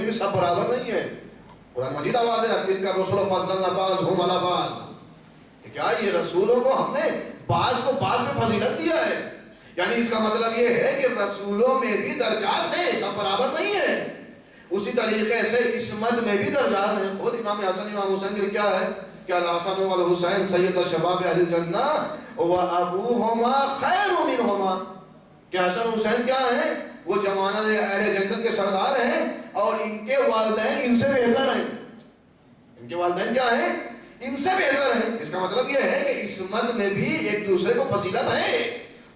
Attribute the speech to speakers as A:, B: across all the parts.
A: بھی سب برابر نہیں ہے. قرآن مجید آواز ہے تلک الرسل فضلنا بعضهم علی بعض. کیا یہ رسولوں کو ہم نے بعض کو بعض میں فضیلت دیا ہے؟ یعنی اس کا مطلب یہ ہے کہ رسولوں میں بھی درجات ہیں، سب برابر نہیں ہے. اسی طریقے سے عصمت میں بھی درجات ہیں. خود امام حسن امام حسین کے کیا ہے کہ الحسن والحسین سید شباب اہل الجنہ وابوہما خیر منہما، کہ حسن حسین کیا ہیں؟ وہ جوانہ اہل جنت کے سردار ہیں اور ان کے والدین ان سے بہتر ہیں. ان کے والدین کیا ہیں؟ ان سے بہتر ہیں. اس کا مطلب یہ ہے کہ عصمت میں بھی ایک دوسرے کو فضیلت ہے،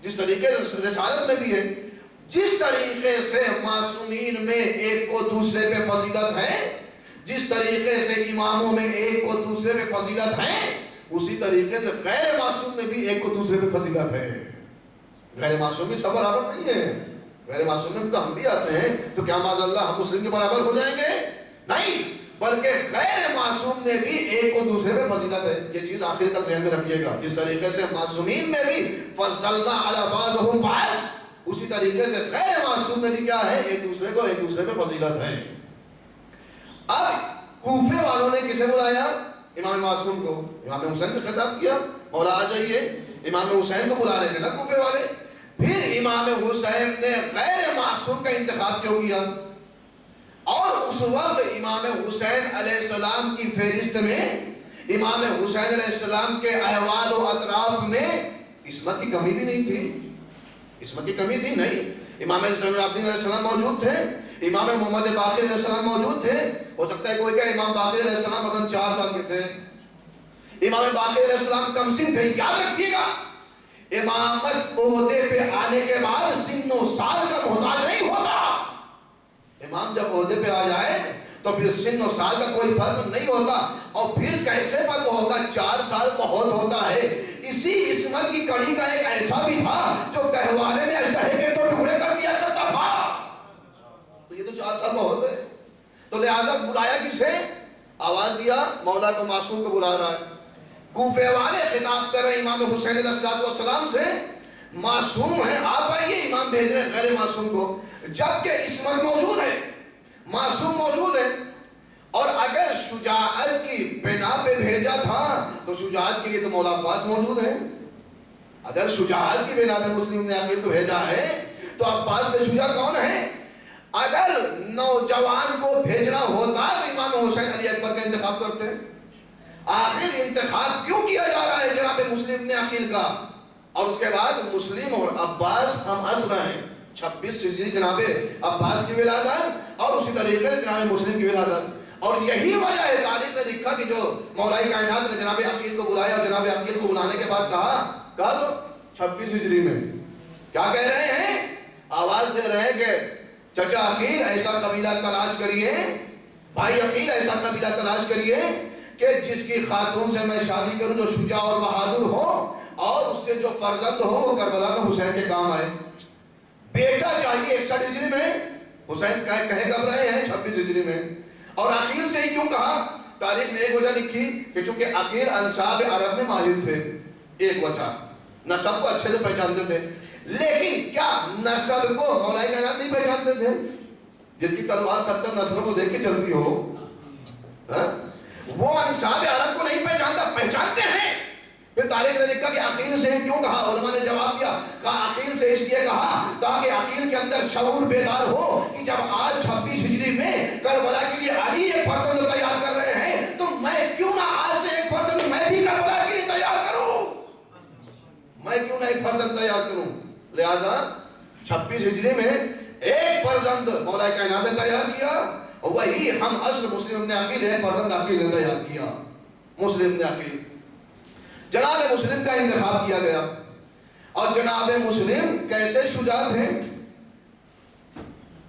A: جس طریقے سے رسالت میں بھی ہے. جس طریقے سے معصومین میں ایک کو دوسرے پہ فضیلت ہے، جس طریقے سے اماموں میں ایک کو دوسرے پہ فضیلت ہے، اسی طریقے سے غیر معصوم میں بھی ایک کو دوسرے پہ فضیلت ہے. غیر معصوم بھی سب برابر نہیں ہے. غیر معصوم میں تو ہم بھی آتے ہیں، تو کیا معاذ اللہ ہم مسلم کے برابر ہو جائیں گے؟ نہیں، بلکہ غیر معصوم میں بھی ایک کو دوسرے پہ فضیلت ہے. یہ چیز آخر تک ذہن میں رکھیے گا. جس طریقے سے معصومین میں بھی فضلنا علی بعضهم بعض، اسی طریقے سے غیر معصوم میں بھی کیا ہے؟ ایک دوسرے پہ فضیلت ہے. اب کوفے والوں نے کسے بلایا؟ امام معصوم کو. امام حسین سے خطاب کیا، مولا آ جائیے. امام حسین کو بلا رہے تھے نا کوفے والے. پھر امام حسین نے غیر معصوم کا انتخاب کیوں کیا؟ اور اس وقت امام حسین علیہ السلام کی فہرست میں، امام حسین علیہ السلام کے احوال و اطراف میں عصمت کی کمی بھی نہیں تھی. عصمت کی کمی تھی نہیں. امام زین العابدین علیہ السلام موجود تھے، امام محمد باقر علیہ السلام موجود تھے. ہو سکتا ہے کوئی کہ امام باقر علیہ السلام مثلا 4 سال کے تھے، امام باقر علیہ السلام کم سن تھے. یاد رکھیے گا، امامت عہدے پہ آنے کے بعد سن و سال کا محتاج نہیں ہوتا. امام جب عہدے پہ آ جائے تو پھر سن و سال کا کوئی فرق نہیں ہوتا. اور پھر کیسے فرق ہوگا؟ 4 سال بہت ہوتا ہے. اسی عصمت کی کڑی کا ایک ایسا بھی تھا جو گہوارے میں اژدہے کے تو ٹکڑے کر دیا کرتا تھا. تو یہ تو 4 سال بہت ہے. تو لہٰذا بلایا کسے؟ آواز دیا مولا کو، معصوم کو بلا رہا ہے. کوفے والے خطاب کر رہے امام حسین علیہ السلام سے، معصوم ہیں آپ آئیے. امام بھیج رہے غیر معصوم کو، جبکہ عصمت موجود ہے، معصوم موجود ہے. اور اگر شجاعت کی بنا پہ بھیجا تھا تو شجاعت کے لیے تو مولا عباس موجود ہے. اگر شجاعت کی بنا پہ مسلم نے آخر کو بھیجا ہے تو عباس سے شجاع کون ہے؟ اگر نوجوان کو بھیجنا ہوتا تو امام حسین علی اکبر کا انتخاب کرتے. آخر انتخاب کیوں کیا جا رہا ہے جناب مسلم نے عقیل کا؟ اور اس کے بعد مسلم اور عباس ہم عصر ہیں. 26 ہجری جناب عباس کی ولادت اور اسی طریقے سے جناب مسلم کی ولادت. اور یہی وجہ ہے، تاریخ نے لکھا کہ جو مولائی کائنات نے جناب عقیل کو بلایا اور جناب عقیل کو بلانے کے بعد کہا، کب 26 ہجری میں کیا کہہ رہے ہیں؟ آواز دے رہے ہیں کہ چچا عقیل ایسا قبیلہ تلاش کریے، بھائی عقیل ایسا قبیلہ تلاش کریے کہ جس کی خاتون سے میں شادی کروں جو شجاع اور بہادر ہو اور اس سے جو فرزند ہو وہ کربلا میں حسین کے کام آئے. بیٹا چاہیے 61 ہجری میں. حسین کہے کب رہے ہیں؟ 26 ہجری میں. اور عقیل سے ہی کیوں کہا؟ تاریخ نے ایک وجہ لکھی کہ چونکہ عقیل انساب عرب میں ماہر تھے. ایک وجہ، نسب کو اچھے سے پہچانتے تھے. لیکن کیا نسب کو مولائی کائنات نہیں پہچانتے تھے؟ جس کی تلوار 70 نسلوں کو دیکھ کے چلتی ہو، وہ انساب عرب کو نہیں پہچانتا، پہچانتے ہیں. پھر تاریخ نے لکھا کہ عقیل سے کیوں کہا؟ علماء نے جواب دیا، کہا عقیل سے اس لیے کہا تاکہ عقیل کے اندر شعور بیدار ہو کہ جب آج 26 ہجری میں کربلا کے لیے علی ایک فرزند تیار کر رہے ہیں تو میں کیوں نہ آج سے ایک فرزند میں بھی کربلا کے لیے تیار کروں، میں کیوں نہ ایک فرزند تیار کروں. لہذا 26 ہجری میں ایک فرزند مولا کائنات نے تیار کیا، اور وہی ہم اصل مسلم نے عقیل ہے، فرزند عقیل نے تیار کیا. مسلم نے عقیل، جناب مسلم کا انتخاب کیا گیا. اور جناب مسلم کیسے شجاع ہیں؟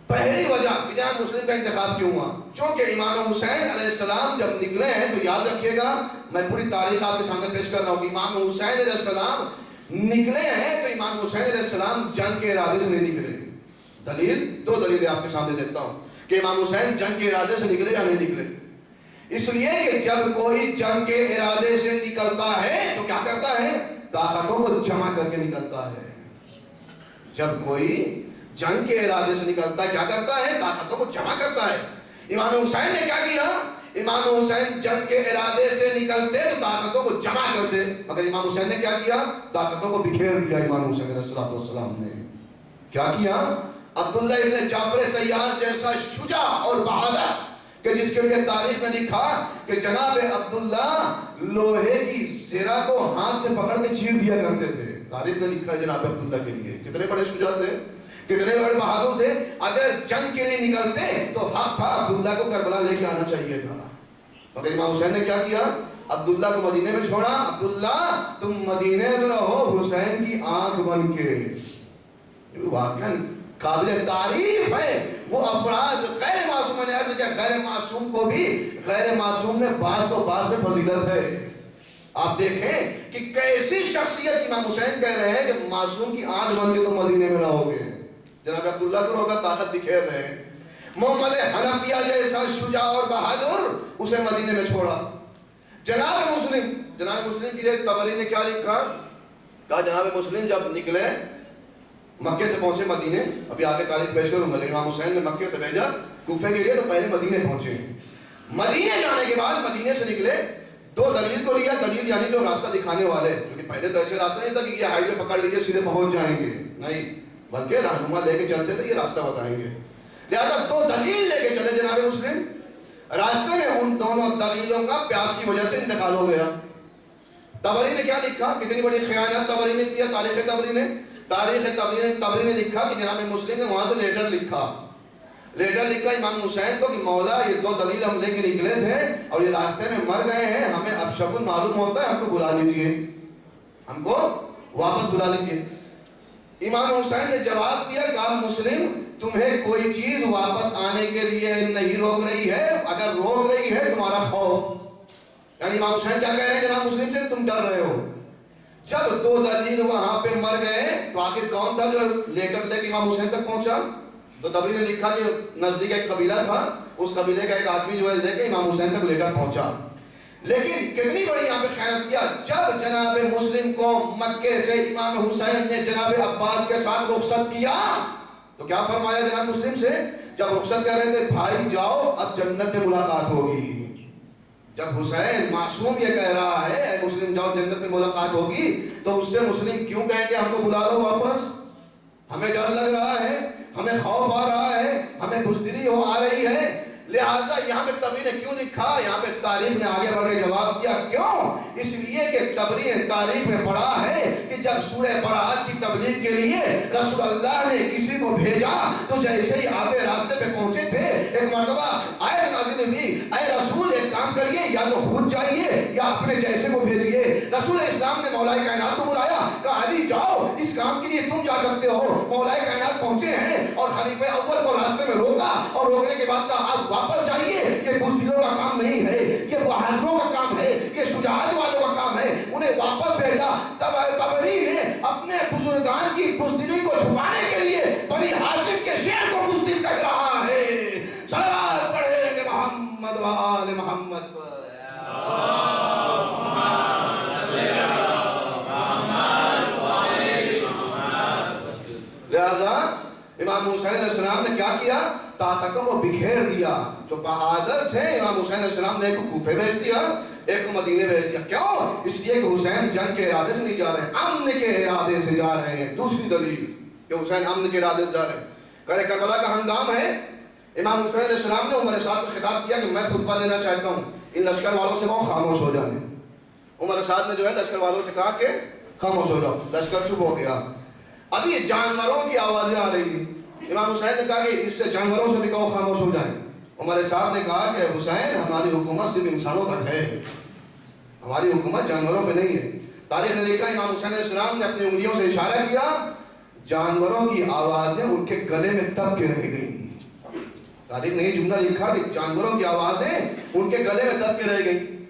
A: پہلی وجہ کہ جناب مسلم کا انتخاب کیوں ہوا، چونکہ امام حسین علیہ السلام جب نکلے ہیں تو یاد رکھیے گا، میں پوری تاریخ آپ کے سامنے پیش کر رہا ہوں کہ امام حسین علیہ السلام نکلے ہیں تو امام حسین علیہ السلام جنگ کے ارادے سے نہیں نکلے. دلیل، 2 دلیلیں آپ کے سامنے دیتا ہوں کہ امام حسین جنگ کے ارادے سے نکلے یا نہیں نکلے. اس لیے کہ جب کوئی جنگ کے ارادے سے نکلتا ہے تو کیا کرتا ہے؟ طاقتوں کو جمع کر کے نکلتا ہے. جب کوئی جنگ کے ارادے سے نکلتا ہے کیا کرتا ہے؟ طاقتوں کو جمع کرتا ہے. امام حسین نے کیا کیا؟ امام حسین جنگ کے ارادے سے نکلتے تو طاقتوں کو جمع کرتے، مگر امام حسین نے کیا کیا؟ طاقتوں کو بکھیر دیا۔ امام حسین علیہ السلام نے کیا کیا؟ عبداللہ ابن جعفر طیار جیسا شجاع اور بہادر کہ جس کے لیے تاریخ نے لکھا کہ جناب عبداللہ لوہے کی زرہ کو ہاتھ سے پکڑ کے چیر دیا کرتے تھے۔ تاریخ نے لکھا ہے جناب عبداللہ کے لیے کتنے بڑے شجاع تھے، کتنے بڑے بہادر تھے۔ اگر جنگ کے لیے نکلتے تو حق تھا عبداللہ کو کربلا لے کے آنا چاہیے تھا، مگر امام حسین نے کیا کیا؟ عبداللہ کو مدینے میں چھوڑا۔ عبداللہ تم مدینے میں رہو حسین کی آنکھ بن کے۔ واقعاً قابل تعریف ہے وہ افراد غیر معصوم، نے عرض کیا غیر معصوم کو بھی غیر معصوم میں بعض کو بعض میں فضیلت ہے۔ آپ دیکھیں کہ کیسی شخصیت امام حسین کہہ رہے ہیں کہ معصوم کی آنکھ بن کے تم مدینے میں رہو گے۔ جناب عبداللہ کو روکا، طاقت بکھیر رہے ہیں۔ محمد حنفیہ جیسا شجاع اور بہادر اسے مدینے میں چھوڑا۔ جناب مسلم کے لیے طبری نے کیا لکھا؟ کہا جناب مسلم جب نکلے مکے سے پہنچے مدینے، ابھی آگے تاریخ پیش کروں گا، امام حسین نے مکے سے بھیجا کوفے کے لیے تو پہلے مدینے پہنچے۔ مدینے جانے کے بعد مدینے سے نکلے، دو دلیل کو لیا، دلیل یعنی جو راستہ دکھانے والے، چونکہ پہلے تو ایسے راستہ نہیں تھا کہ یہ ہائی وے پکڑ لیجیے سیدھے پہنچ جائیں گے، نہیں، بلکہ رہنما لے کے چلتے تھے، یہ راستہ بتائیں گے۔ لہذا دو دلیل لے کے چلے جناب مسلم، راستے میں ان دونوں دلیلوں کا پیاس کی وجہ سے انتقال ہو گیا۔ طبری نے کیا لکھا؟ کتنی بڑی خیانت طبری نے کیا، تاریخ طبری نے لکھا کہ جناب مسلم نے وہاں سے لیٹر لکھا امام حسین کو کہ مولا یہ دو دلیل ہم لے کے نکلے تھے اور یہ راستے میں مر گئے ہیں، ہمیں اب شگن معلوم ہوتا ہے، ہم کو بلا لیجئے، ہم کو واپس بلا لیجئے۔ امام حسین نے جواب دیا کہ آپ مسلم تمہیں کوئی چیز واپس آنے کے لیے نہیں روک رہی ہے، اگر روک رہی ہے تمہارا خوف، یعنی امام حسین کیا کہہ رہے ہیں جناب مسلم سے؟ تم ڈر رہے ہو۔ جب دو دلیل وہاں پہ مر گئے تو آخر کون تھا جو لیٹر لے کے امام حسین تک پہنچا؟ تو طبری نے لکھا کہ نزدیک ایک قبیلہ تھا، اس قبیلے کا ایک آدمی جو ہے لے کے امام حسین تک لیٹر پہنچا۔ لیکن کتنی بڑی یہاں پہ خیانت کیا، جب جناب مسلم کو مکے سے امام حسین نے جناب عباس کے ساتھ رخصت کیا تو کیا فرمایا جناب مسلم سے؟ جب رخصت کر رہے تھے بھائی جاؤ اب جنت میں ملاقات ہوگی۔ جب حسین معصوم یہ کہہ رہا ہے اے مسلم جاؤ جنت میں ملاقات ہوگی تو اس سے مسلم کیوں کہیں کہ ہم کو بلا لو واپس؟ ہمیں ڈر لگ رہا ہے، ہمیں خوف آ رہا ہے، ہمیں بزدلی آ رہی ہے۔ لہٰذا یہاں پہ طبری نے کیوں لکھا؟ یہاں پہ تاریخ نے آگے بڑھ کے جواب دیا، کیوں؟ اس لیے کہ طبری نے تاریخ میں پڑھا ہے کہ جب سورہ برات کی تبلیغ کے لیے رسول اللہ نے کسی کو بھیجا تو جیسے ہی آتے راستے پہ پہنچے تھے ایک مرتبہ آیت نازل ہوئی، اے رسول ایک کام کریے، یا تو خود جائیے یا اپنے جیسے کو بھیجیے۔ رسول اسلام نے مولا کائنات کو بلایا، کہا علی جاؤ اس کام کے لیے تم جا سکتے ہو۔ مولا کائنات پہنچے ہیں اور خلیفہ اول کو راستے میں روکا اور روکنے کے بعد کہا اب واپس جائیے، یہ بزدلوں کا کام نہیں ہے، یہ بہادروں کا کام ہے، یہ شجاعت والوں کا کام ہے۔ انہیں واپس بھیجا۔ طبری نے اپنے بزرگان کی بزدلی کو چھپانے کے لیے بنی ہاشم کے شعر کو بزدل کہہ رہا ہے۔ صلوات پڑھیں گے محمد و آل محمد پر۔ لہذا امام حسین علیہ السلام نے کیا کیا؟ طاقتوں کو بکھیر دیا۔ جو بہادر تھے امام حسین علیہ السلام نے ایک کو کوفے بھیج دیا، ایک کو مدینے بھیج دیا۔ کیوں؟ اس لیے کہ حسین جنگ کے ارادے سے نہیں جا رہے، امن کے ارادے سے جا رہے ہیں۔ دوسری دلیل کہ حسین امن کے ارادے سے جا رہے ہیں۔ کہ کربلا کا ہنگام ہے، امام حسین علیہ السلام نے عمر سعد کو خطاب کیا کہ میں خطبہ دینا چاہتا ہوں، ان لشکر والوں سے کہو خاموش ہو جائیں۔ عمر سعد نے جو ہے لشکر والوں سے کہا کہ خاموش ہو جاؤ، لشکر چپ ہو گیا۔ ابھی جانوروں کی آوازیں آ رہی تھی، امام حسین نے کہا کہ اس سے جانوروں سے بھی کہو خاموش ہو جائیں۔ عمر صاحب نے کہا کہ حسین ہماری حکومت صرف انسانوں تک ہے، ہماری حکومت جانوروں پہ نہیں ہے۔ تاریخ نے لکھا امام حسین علیہ السلام نے اپنی انگلیوں سے اشارہ کیا، جانوروں کی آوازیں ان کے گلے میں دب کے رہ گئیں۔ تاریخ نے یہ جملہ لکھا کہ جانوروں کی آوازیں ان کے گلے میں دب کے رہ گئیں۔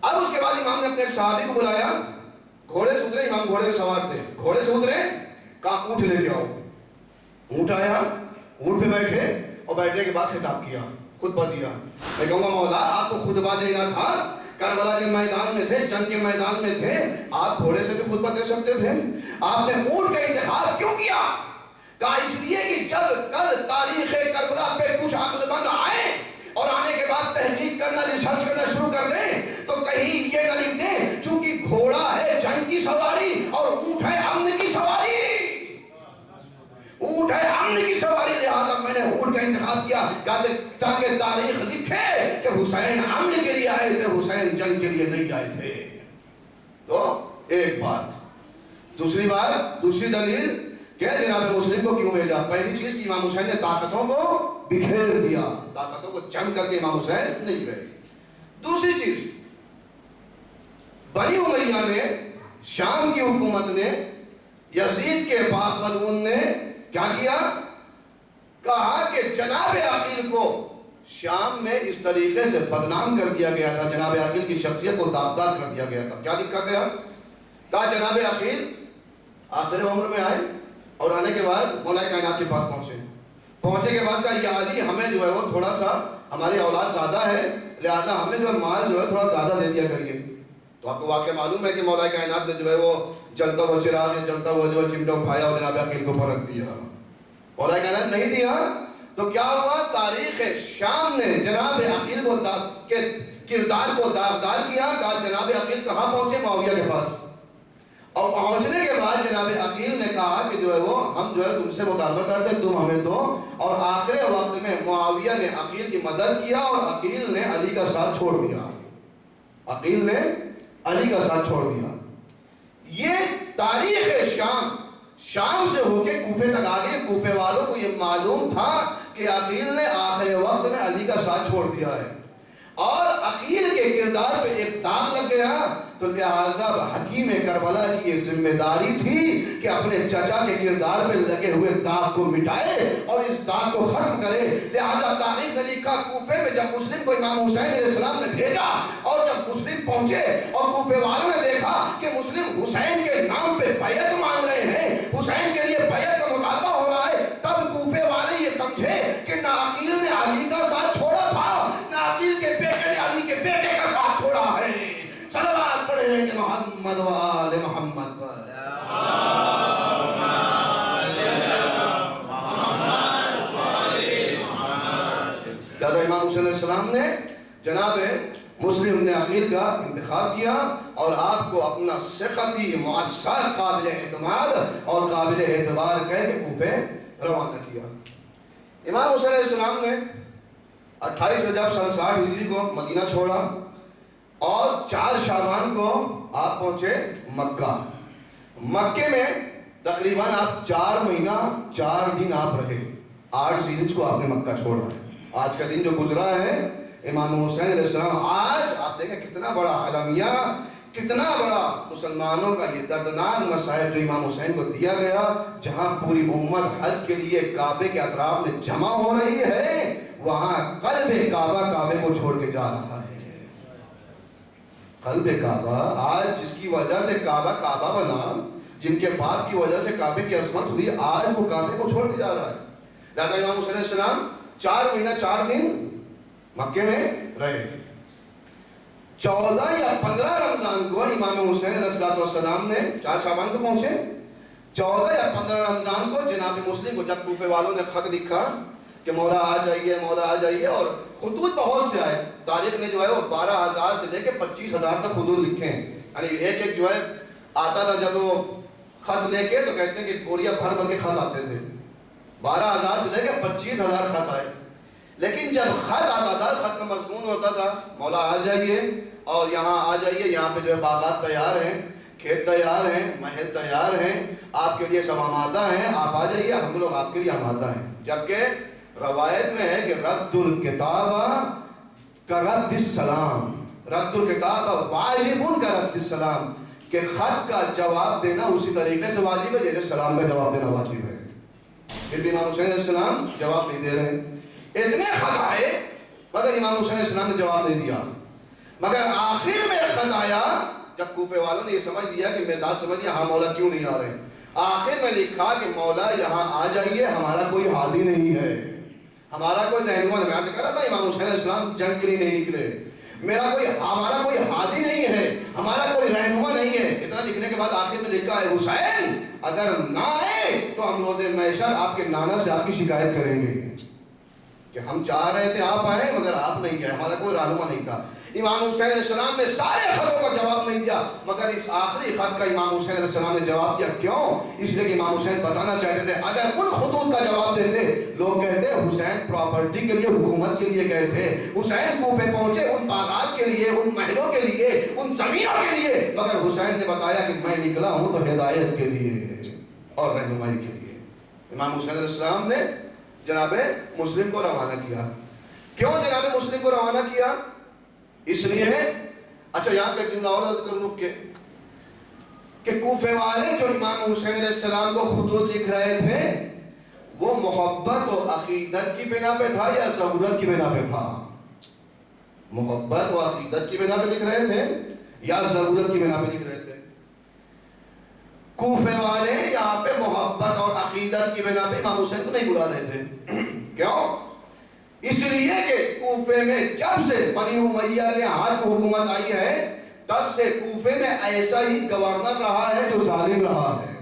A: اب اس کے بعد امام نے اپنے ایک صحابی کو بلایا، گھوڑے سے اترے، امام گھوڑے پہ سوار تھے، گھوڑے سے اترے، کہا اونٹ لے کے آؤ۔ اونٹ آیا، اونٹ پہ بیٹھے اور بیٹھنے کے بعد خطاب کیا، خطبہ دیا۔ میں کہوں گا مولا آپ کو خطبہ دینا تھا، کربلا کے میدان میں تھے، جنگ کے میدان میں تھے، آپ گھوڑے سے بھی خطبہ دے سکتے تھے، آپ نے اونٹ کا انتخاب کیوں کیا؟ کہا اس لیے کہ جب کل تاریخ کربلا پہ کچھ عقل مند آئے تاکہ تاریخ لکھے کہ حسین امن کے لیے آئے تھے، حسین جنگ کے لیے نہیں آئے تھے۔ تو ایک بات۔ دوسری بات، دوسری دلیل کہ جناب مسلم کو کیوں بھیجا؟ پہلی چیز کہ امام حسین نے طاقتوں کو بکھیر دیا، طاقتوں کو جنگ کر کے امام حسین نہیں گئے۔ دوسری چیز، بنی امیہ نے، شام کی حکومت نے، یزید کے باپ ملعون نے کیا کیا؟ کہا کہ جناب عقیل کو شام میں اس طریقے سے بدنام کر دیا گیا تھا، جناب عقیل کی شخصیت کو داغدار کر دیا گیا تھا۔ کیا لکھا گیا؟ کہا جناب عقیل آخر عمر میں آئے اور آنے کے بعد مولا کائنات کے پاس پہنچے کے بعد کہا یا علی ہمیں جو ہے وہ تھوڑا سا، ہماری اولاد زیادہ ہے لہٰذا ہمیں جو ہے مال جو ہے تھوڑا زیادہ دے دیا کریے۔ تو آپ کو واقعہ معلوم ہے کہ مولا کائنات نے جو ہے وہ جلتا ہوا چراغ، جلتا ہوا جو ہے چمٹا اٹھایا اور جناب عقیل کو فرق دیا۔ مولا کائنات نہیں دیا تو کیا ہوا؟ تاریخ شام نے جناب عقیل کو کردار کو داغدار کیا۔ کہا جناب عقیل کہاں پہنچے؟ معاویہ کے پاس۔ اور پہنچنے کے بعد جناب عقیل نے کہا کہ جو ہے وہ ہم جو ہے تم سے مطالبہ کرتے تم ہمیں دو، اور آخر وقت میں معاویہ نے عقیل کی مدد کیا اور عقیل نے علی کا ساتھ چھوڑ دیا۔ عقیل نے علی کا ساتھ چھوڑ دیا۔ یہ تاریخ شام سے ہو کے کوفے تک آگے، کوفے والوں کو یہ معلوم تھا کہ عقیل نے آخر وقت میں علی کا ساتھ چھوڑ دیا ہے، اور عقیل کے کردار پہ ایک داغ لگ گیا، تو لہٰذا حکیم کربلا کی یہ ذمہ داری تھی کہ اپنے چچا کے کردار پہ لگے ہوئے داغ کو مٹائے اور اس داغ کو ختم کرے۔ لہٰذا تاریخ نے لکھا کوفے میں جب مسلم کو امام حسین علیہ السلام نے بھیجا، اور جب مسلم پہنچے اور کوفے والوں نے دیکھا کہ مسلم حسین کے نام پہ بیعت مانگ رہے ہیں، حسین کے لیے بیعت کا مطالبہ ہو رہا ہے، تب کوفے والے یہ سمجھے کہ نہ عقیل نے علی کا ساتھ چھوڑا تھا، نہ عقیل کے بیٹے نے علی کے بیٹے کا ساتھ چھوڑا ہے۔ صلوات پڑھیں گے محمد و آل محمد پر۔ لہذا امام حسین علیہ السلام نے جناب مسلم نے عقیل کا انتخاب کیا اور آپ کو اپنا ثقتی مؤثر قابل اعتماد اور قابل اعتبار کہہ کے کوفے روانہ کیا۔ امام حسین علیہ السلام نے 28 رجب سن 60 ہجری کو مدینہ چھوڑا اور 4 شعبان کو آپ پہنچے مکہ۔ مکے میں تقریباً آپ 4 مہینہ 4 دن آپ رہے۔ 8 ذیلحجہ کو آپ نے مکہ چھوڑا ہے۔ آج کا دن جو گزرا ہے امام حسین علیہ السلام، آج آپ دیکھیں کتنا بڑا عالمیہ، کتنا بڑا مسلمانوں کا یہ دردناک مصائب جو امام حسین کو دیا گیا، جہاں پوری امت حج کے لیے کعبے کے اطراف میں جمع ہو رہی ہے، وہاں قلب کعبہ کعبے کو چھوڑ کے جا رہا ہے۔ قلب کعبہ آج جس کی وجہ سے کعبہ کعبہ بنا، جن کے باپ کی وجہ سے کعبے کی عظمت ہوئی، آج وہ کعبے کو چھوڑ کے جا رہا ہے۔ لہٰذا امام حسین علیہ السلام 4 مہینہ 4 دن مکے میں رہے۔ 14 یا 15 رمضان کو امام حسین علیہ السلام نے 4 شعبان کو پہنچے، 14 یا 15 رمضان کو جناب مسلم کو جب کوفے والوں نے خط لکھا کہ مولا آ جائیے، مولا آ جائیے، اور خطوط بہت سے آئے۔ تاریخ نے جو ہے وہ 12,000 سے لے کے 25,000 تک خطوط لکھے ہیں، یعنی ایک ایک جو ہے آتا تھا جب وہ خط لے کے، تو کہتے ہیں کہ بوریا بھر بھر کے خط آتے تھے۔ 12,000 سے لے کے 25,000 خط آئے، لیکن جب خط آتا تھا، خط کا مضمون ہوتا تھا مولا آ جائیے اور یہاں آ جائیے، یہاں پہ جو ہے باغات تیار ہیں، کھیت تیار ہیں، محل تیار ہیں، آپ کے لیے سب آمادہ ہیں، آپ آ جائیے، ہم لوگ آپ کے لیے آمادہ ہیں۔ جبکہ روایت میں ہے کہ رد الکتاب کا رد السلام، رد الکتاب واجب کا رد السلام، کہ خط کا جواب دینا اسی طریقے سے واجب ہے جیسے سلام کا جواب دینا واجب ہے۔ پھر بھی امام حسین علیہ السلام جواب نہیں دے رہے، اتنے خط آئے مگر امام حسین علیہ السلام نے جواب نہیں دیا۔ مگر آخر میں خط آیا جب کوفے والوں نے یہ سمجھ لیا کہ مزاج سمجھ لیا، ہاں مولا کیوں نہیں آ رہے، آخر میں لکھا کہ مولا یہاں آ جائیے، ہمارا کوئی ہادی نہیں ہے، ہمارا کوئی رہنما نہیں۔ میں آپ سے کہہ رہا تھا امام حسین علیہ السلام جنگ کے لیے نہیں نکلے، ہمارا کوئی ہادی نہیں ہے، ہمارا کوئی رہنما نہیں ہے۔ اتنا لکھنے کے بعد آخر میں لکھا ہے حسین اگر نہ آئے تو ہم روز محشر آپ کے نانا سے آپ کی شکایت کریں گے۔ کہ ہم چاہ رہے تھے آپ آئیں مگر آپ نہیں گئے, ہمارا کوئی رہنما نہیں تھا. امام حسین علیہ السلام نے سارے خطوں کا جواب نہیں دیا مگر اس آخری خط کا امام حسین علیہ السلام نے جواب دیا. کیوں؟ اس لیے کہ امام حسین بتانا چاہتے تھے اگر ان خطوط کا جواب دیتے لوگ کہتے حسین پراپرٹی کے لیے, حکومت کے لیے گئے تھے, حسین کوفے پہنچے ان باغات کے لیے, ان محلوں کے لیے, ان زمینوں کے لیے, مگر حسین نے بتایا کہ میں نکلا ہوں تو ہدایت کے لیے اور رہنمائی کے لیے. امام حسین علیہ السلام نے جناب مسلم کو روانہ کیا. کیوں جناب مسلم کو روانہ کیا؟ اس لیے, اچھا یہاں پہ ایک جملہ اور عرض کر لوں کہ کوفے والے جو امام حسین علیہ السلام کو خطوط لکھ رہے تھے وہ محبت و عقیدت کی بنا پہ تھا یا ضرورت کی بنا پہ تھا؟ محبت و عقیدت کی بنا پہ لکھ رہے تھے یا ضرورت کی بنا پہ لکھ رہے تھے؟ کوفے والے یہاں پہ محبت اور عقیدت کی بنا پہ امام حسین کو نہیں بلا رہے تھے. کیوں؟ اس لیے کہ کوفے میں جب سے بنی امیہ کے ہاتھ میں حکومت آئی ہے تب سے کوفے میں ایسا ہی گورنر رہا ہے جو ظالم رہا ہے.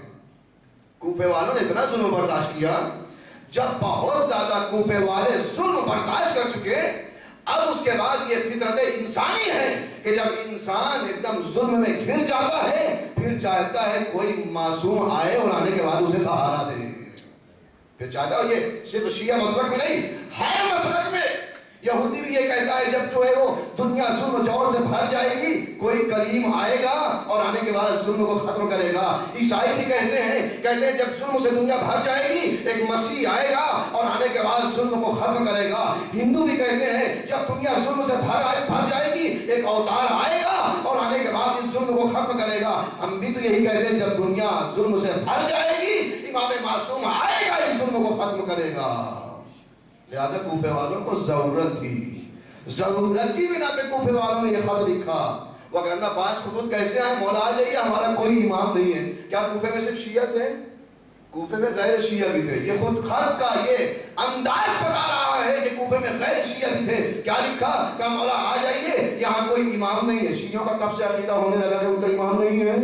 A: کوفے والوں نے اتنا ظلم برداشت کیا, جب بہت زیادہ کوفے والے ظلم برداشت کر چکے, اب اس کے بعد یہ فطرت انسانی ہے کہ جب انسان ایک دم ظلم میں گھر جاتا ہے پھر چاہتا ہے کوئی معصوم آئے اور آنے کے بعد اسے سہارا دے. پھر چاہتا ہے, یہ صرف شیعہ مسلک میں نہیں, ہر مسلک میں. یہودی بھی یہ کہتا ہے جب جو ہے وہ دنیا ظلم جور سے بھر جائے گی کوئی کریم آئے گا اور آنے کے بعد ظلم کو ختم کرے گا. عیسائی بھی کہتے ہیں جب ظلم سے دنیا بھر جائے گی ایک مسیح آئے گا اور آنے کے بعد ظلم کو ختم کرے گا. ہندو بھی کہتے ہیں جب دنیا ظلم سے بھر جائے گی ایک اوتار آئے گا اور آنے کے بعد اس ظلم کو ختم کرے گا. ہم بھی تو یہی کہتے ہیں جب دنیا ظلم سے بھر جائے گی امام معصوم آئے گا اس ظلم کو ختم کرے گا. لہذا کوفے والوں کو ضرورت تھی, ضرورت کی بنا پہ کوفے والوں نے یہ خط لکھا. وگرنہ بعض خطوط کیسے آئے, مولا آ جائیے ہمارا کوئی امام نہیں ہے. کیا کوفے میں صرف شیعہ تھے؟ کوفے میں غیر شیعہ بھی تھے. یہ خود خط کا یہ انداز بتا رہا ہے کہ کوفے میں غیر شیعہ بھی تھے. کیا لکھا؟ کہ مولا آ جائیے یہاں کوئی امام نہیں ہے. شیعوں کا کب سے عقیدہ ہونے لگا کہ ان کا امام نہیں ہے؟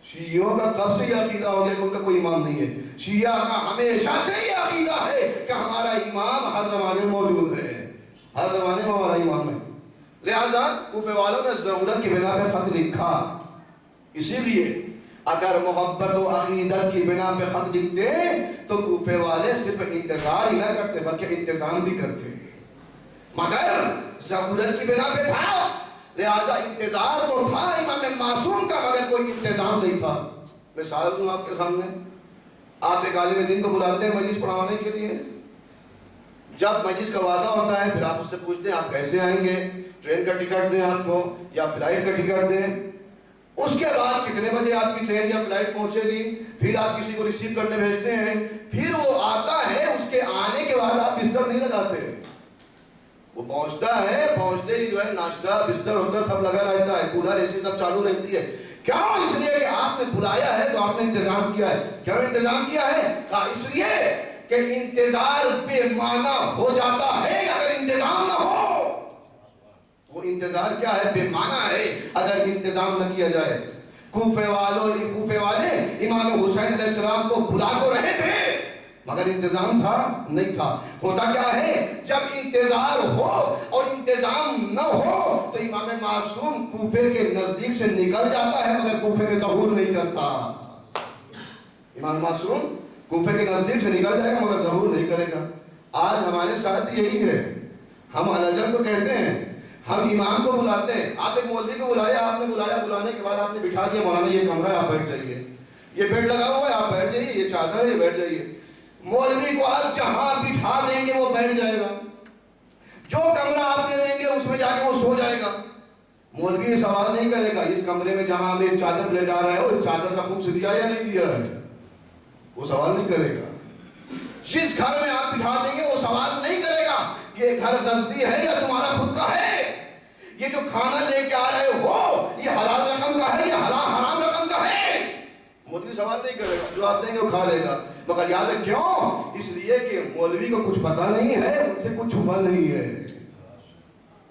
A: شیعوں کا کب سے یہ عقیدہ ہو گیا کہ ان کا کوئی امام نہیں ہے؟ شیعہ کا ہمیشہ سے یہ عقیدہ ہے کہ ہمارا امام ہر زمانے میں موجود ہے, ہر زمانے میں ہمارا امام ہے. لہذا کوفے والوں نے ضرورت کی بنا پہ خط لکھا. اسی لیے اگر محبت و عقیدت کی بنا پہ خط لکھتے تو کوفے والے صرف انتظار ہی نہ کرتے بلکہ انتظام بھی کرتے, مگر ضرورت کی بنا پہ تھا. لہذا انتظار تو تھا امام معصوم کا مگر کوئی انتظام نہیں تھا. مثال دوں آپ کے سامنے, آپ ایک عالم دین کو بلاتے ہیں مجلس پڑھانے کے لیے. جب مجلس کا وعدہ ہوتا ہے پھر آپ اس سے پوچھتے ہیں آپ کیسے آئیں گے, ٹرین کا ٹکٹ دیں آپ کو یا فلائٹ کا ٹکٹ دیں. اس کے بعد کتنے بجے آپ کی ٹرین یا فلائٹ پہنچے گی, پھر آپ کسی کو ریسیو کرنے بھیجتے ہیں, پھر وہ آتا ہے, اس کے آنے کے بعد آپ بستر نہیں لگاتے. وہ پہنچتا ہے, پہنچتے ہی جو ہے ناشتہ بستر وستر سب لگا رہتا ہے, کولر اے سی سب چالو رہتی ہے. کیوں؟ اس لیے کہ آپ نے بلایا ہے تو آپ نے انتظام کیا ہے. کیوں انتظام کیا ہے؟ اس لیے کہ انتظار بے معنی ہو جاتا ہے اگر انتظام نہ ہو. وہ انتظار کیا ہے؟ بے معنی ہے اگر انتظام نہ کیا جائے. کوفے والے امام حسین علیہ السلام کو بلا تو رہے تھے مگر انتظام تھا نہیں تھا. ہوتا کیا ہے جب انتظار ہو اور انتظام نہ ہو تو امام معصوم کوفے کے نزدیک سے نکل جاتا ہے مگر کوفے میں ظہور نہیں کرتا. امام معصوم کوفے کے نزدیک سے نکل جائے گا مگر ظہور نہیں کرے گا. آج ہمارے ساتھ بھی یہی ہے. ہم الجھن تو کہتے ہیں, ہم امام کو بلاتے ہیں. آپ ایک مولوی کو بلایا, آپ نے بلایا, بلانے کے بعد آپ نے بٹھا دیا, مولانا یہ کمرہ ہے آپ بیٹھ جائیے, یہ بیڈ لگا ہوا ہے آپ بیٹھ جائیے, یہ چادر ہے یہ بیٹھ جائیے. مولوی کو آپ جہاں بٹھا دیں گے وہ بیٹھ جائے گا, جو کمرہ آپ دے دیں گے اس میں جا کے وہ سو جائے گا. مولوی سوال نہیں کرے گا اس کمرے میں جہاں ہمیں اس چادر لے جا رہا ہے اس چادر کا خمس دیا یا نہیں دیا ہے, وہ سوال نہیں کرے گا. جس گھر میں آپ بٹھا دیں گے وہ سوال نہیں کرے گا یہ گھر غصبی ہے یا تمہارا خود کا ہے, یہ جو کھانا لے کے آ رہے ہو یہ حلال رقم کا ہے یا حرام رقم کا ہے. مولوی سوال نہیں کرے گا, جو آپ دیں گے وہ کھا لے گا. مگر یاد ہے کیوں؟ اس لیے کہ مولوی کو کچھ پتا نہیں ہے, ان سے کچھ چھپا نہیں ہے,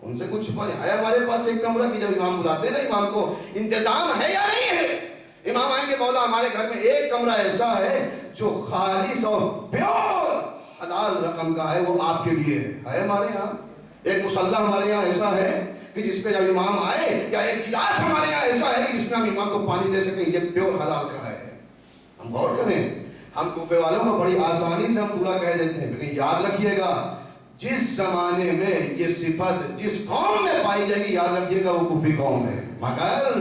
A: ان سے کچھ چھپا نہیں ہے. ہمارے پاس ایک کمرہ کی جب امام بلاتے ہیں نا, امام کو انتظام ہے یا نہیں ہے. امام آئیں گے, مولا ہمارے گھر میں ایک کمرہ ایسا ہے جو خالص اور پیور حلال رقم کا ہے وہ آپ کے لیے ہے ہمارے یہاں ایک مصلی ہمارے یہاں ایسا ہے کہ جس پہ جب امام آئے، یا ایک گلاس ہمارے یہاں ایسا ہے کہ جس میں ہم امام کو پانی دے سکیں، یہ پیور حلال کا ہے۔ ہم غور کریں، ہم کوفے والوں کو بڑی آسانی سے ہم پورا کہہ دیتے ہیں، لیکن یاد رکھیے گا جس زمانے میں یہ صفت جس قوم میں پائی جائے گی، یاد رکھیے گا وہ کوفی قوم ہے، مگر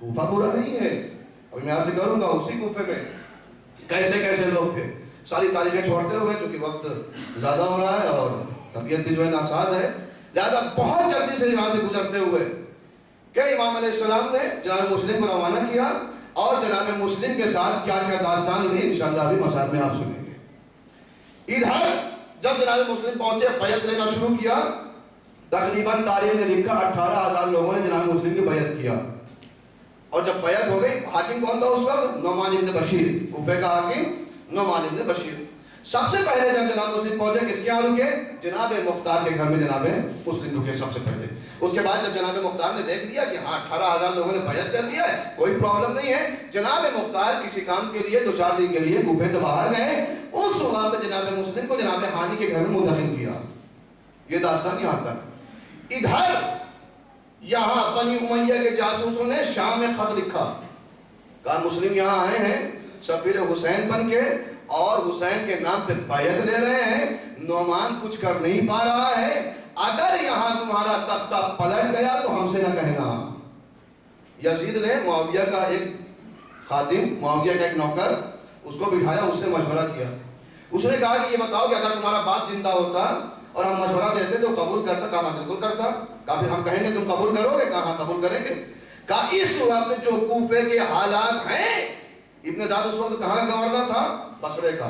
A: کوفہ پورا نہیں ہے۔ ابھی میں آپ سے کروں گا اسی کوفے میں کیسے کیسے لوگ تھے، ساری تاریخیں چھوڑتے ہوئے چونکہ وقت زیادہ ہو رہا ہے اور طبیعت بھی جو ہے ناساز ہے، لہذا بہت جلدی سے یہاں سے گزرتے ہوئے کہ امام علیہ السلام نے جناب مسلم کو روانہ کیا، اور جناب مسلم کے ساتھ کیا کیا داستان ہوئی انشاءاللہ ابھی مسائل میں آپ سنیں گے۔ ادھر جب جناب مسلم پہنچے، بیعت لینا شروع کیا، تقریباً تاریخ نے لکھا 18,000 لوگوں نے جناب مسلم کی بیعت کیا، اور جب بیعت ہو گئی، حاکم کون تھا اس وقت؟ نعمان ابن بشیر، کوفے کا حاکم نعمان ابن بشیر۔ سب سے پہلے جب جناب مسلم پہنچے کس کے یہاں رکے؟ جناب مختار کے گھر میں جناب مسلم رکے سب سے پہلے۔ اس کے بعد جب جناب مختار نے دیکھ لیا کہ ہاں 18,000 لوگوں نے بیعت کر لیا ہے، کوئی پرابلم نہیں ہے، جناب مختار کسی کام کے لیے 2-4 دن کے لیے کوفے سے باہر گئے، اس وقت جناب مسلم کو جناب ہانی کے گھر میں منتقل کیا۔ یہ داستان یہاں تک۔ ادھر یہاں بنی امیہ کے جاسوسوں نے شام میں خط لکھا، کہا مسلم یہاں آئے ہیں سفیر حسین بن کے، اور حسین کے نام پہ بیعت لے رہے ہیں، نعمان کچھ کر نہیں پا رہا ہے، اگر یہاں تمہارا تختہ پلٹ گیا تو ہم سے نہ کہنا۔ یزید نے معاویہ کا ایک خادم، معاویہ کا ایک نوکر، اس کو بٹھایا، اس سے مشورہ کیا۔ اس نے کہا کہ یہ بتاؤ کہ اگر تمہارا باپ زندہ ہوتا اور ہم مشورہ دیتے تو قبول کرتا؟ کہا بالکل کرتا۔ کہا پھر ہم کہیں گے تم قبول کرو گے؟ کہا قبول کریں گے۔ کہا اس وقت جو کوفے کے حالات ہیں، ابن زیاد اس وقت کہاں کا گورنر تھا؟ بصرے کا۔